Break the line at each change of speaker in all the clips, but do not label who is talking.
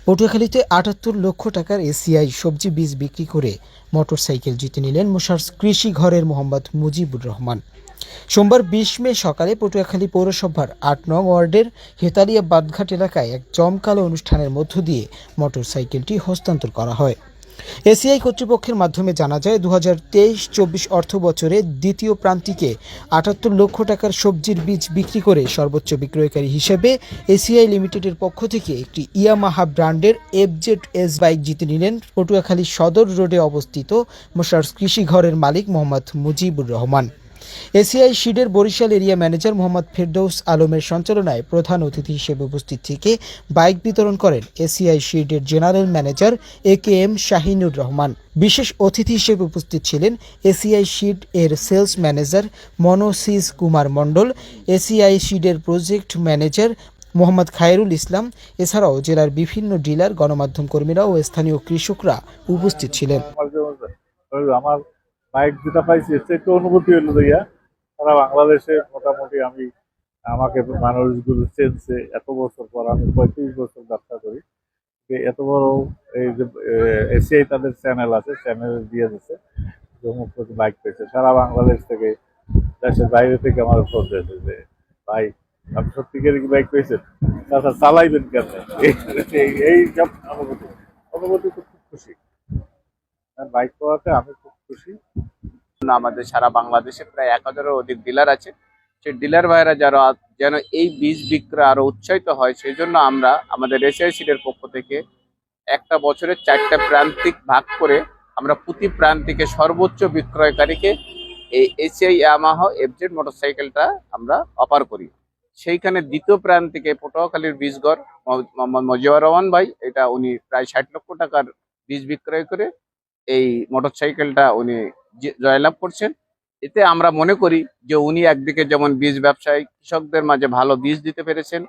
পটুয়াখালীতে ৭৮ লক্ষ টাকার এসিআই সবজি বীজ বিক্রি করে মোটরসাইকেল জিতে নিলেন মোশাররফ কৃষি ঘরের মোহাম্মদ মুজিবুর রহমান। সোমবার ২০ মে সকালে পটুয়াখালী পৌরসভার ৮ নং ওয়ার্ডের হেতালিয়া বাদঘাট এলাকায় এক জমকালো অনুষ্ঠানের মধ্য দিয়ে মোটরসাইকেলটি হস্তান্তর করা হয়। এসিআই কর্তৃপক্ষের মাধ্যমে জানা যায়, ২০২৩-২৪ অর্থ বছরে দ্বিতীয় প্রান্তিকে ৭৮ লক্ষ টাকার সবজির বীজ বিক্রি করে সর্বোচ্চ বিক্রয়কারী হিসেবে এসিআই লিমিটেডের পক্ষ থেকে একটি ইয়ামাহা ব্র্যান্ডের FZS বাইক জিতে নিলেন পটুয়াখালী সদর রোডে অবস্থিত মোশাররফ কৃষি ঘরের মালিক মোহাম্মদ মুজিবুর রহমান। এসিআই শিডের বরিশাল এরিয়া ম্যানেজার মোহাম্মদ ফেরদৌস আলমের সঞ্চালনায় প্রধান অতিথি হিসেবে উপস্থিত থেকে বাইক বিতরণ করেন এসিআই শিডের general manager AKM Shahinur Rahman. বিশেষ অতিথি হিসেবে উপস্থিত ছিলেন এসিআই শিড এর sales manager Manosij Kumar Mondal, ACI শিডের প্রজেক্ট ম্যানেজার মোহাম্মদ খায়রুল ইসলাম। এছাড়াও জেলার বিভিন্ন ডিলার, গণমাধ্যম কর্মীরা ও স্থানীয় কৃষকরা উপস্থিত ছিলেন।
আমার বাইক যেটা পাইছি একটু অনুভূতি হলো ভাইয়া, সারা বাংলাদেশে মোটামুটি আমাকে মানুষগুলো চেনছে। এত বছর পর, আমি ৩৫ বছর ব্যবসা করি, এত বড় এই যে এসিআই তাদের চ্যানেল আছে, চ্যানেল দিয়ে দিচ্ছে বাইক পেয়েছে। সারা বাংলাদেশ থেকে, দেশের বাইরে থেকে আমার ফোন দিয়েছে যে ভাই আপনি সত্যিকার কি বাইক পেয়েছেন, তাছাড়া চালাইবেন কেন, এই সব অনুভূতি খুব খুশি। বাইক পাওয়াতে আমি খুব খুশি।
আমাদের সারা বাংলাদেশে প্রায় ১,০০০-এর অধিক ডিলার আছে। সেই ডিলার ভাইরা যারা যেন এই বীজ বিক্রয় আরো উৎসাহিত হয়, সেই জন্য আমরা আমাদের এসিআই সিডের পক্ষ থেকে একটা বছরের ৪টা প্রান্তিক ভাগ করে আমরা প্রতি প্রান্তিকে সর্বোচ্চ বিক্রয়কারীকে এই এসিআই ইয়ামাহা FZ মোটরসাইকেলটা আমরা অফার করি। সেইখানে দ্বিতীয় প্রান্তিকে পটুয়াখালীর বীজঘর মোহাম্মদ মুজিবুর রহমান ভাই, এটা উনি প্রায় ৬০ লক্ষ টাকার বীজ বিক্রয় করে এই মোটরসাইকেলটা উনি জয়লাভ করছেন। এতে আমরা মনে করি যে উনি একদিকে যেমন বীজ ব্যবসায়ী কৃষকদের মাঝে ভালো বীজ দিতে পেরেছেন,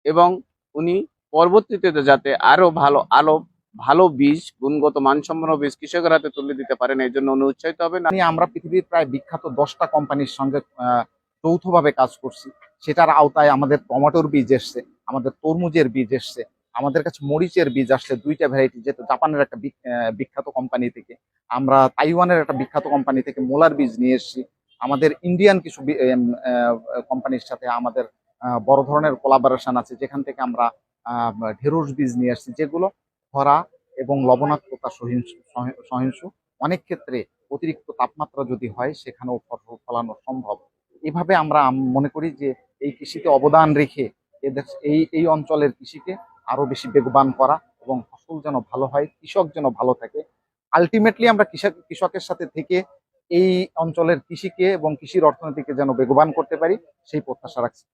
এবং উনি পরবর্তীতে যাতে আরো ভালো বীজ, গুণগত মানসম্পন্ন বীজ কৃষকের হাতে তুলে দিতে পারেন, এই জন্য উনি উৎসাহিত হবেন।
আমরা পৃথিবীর প্রায় বিখ্যাত 10টা কোম্পানির সঙ্গে যৌথভাবে কাজ করছি। সেটার আওতায় আমাদের টমেটোর বীজ এসছে, আমাদের তরমুজের বীজ এসছে, আমাদের কাছে মরিচের বীজ আসছে 2টা ভ্যারাইটি, যেটা জাপানের একটা বিখ্যাত কোম্পানি থেকে, আমরা তাইওয়ানের একটা বিখ্যাত কোম্পানি থেকে মোলার বীজ নিয়ে এসেছি। আমাদের ইন্ডিয়ান কিছু কোম্পানির সাথে আমাদের বড় ধরনের কোলাবোরেশন আছে, যেখান থেকে আমরা ঢেঁড়স বীজ নিয়ে আসছি, যেগুলো খরা এবং লবণাক্ততা সহিষ্ণু। অনেক ক্ষেত্রে অতিরিক্ত তাপমাত্রা যদি হয়, সেখানেও ফসল ফলানো সম্ভব। এভাবে আমরা মনে করি যে এই কৃষিতে অবদান রেখে এই অঞ্চলের কৃষিকে আরো বেশি বেগবান করা, এবং ফসল যেন ভালো হয়, কৃষক যেন ভালো থাকে। আলটিমেটলি আমরা কৃষকের সাথে থেকে এই অঞ্চলের কৃষিকে এবং কৃষির অর্থনীতিকে যেন বেগবান করতে পারি, সেই প্রত্যাশা রাখছি।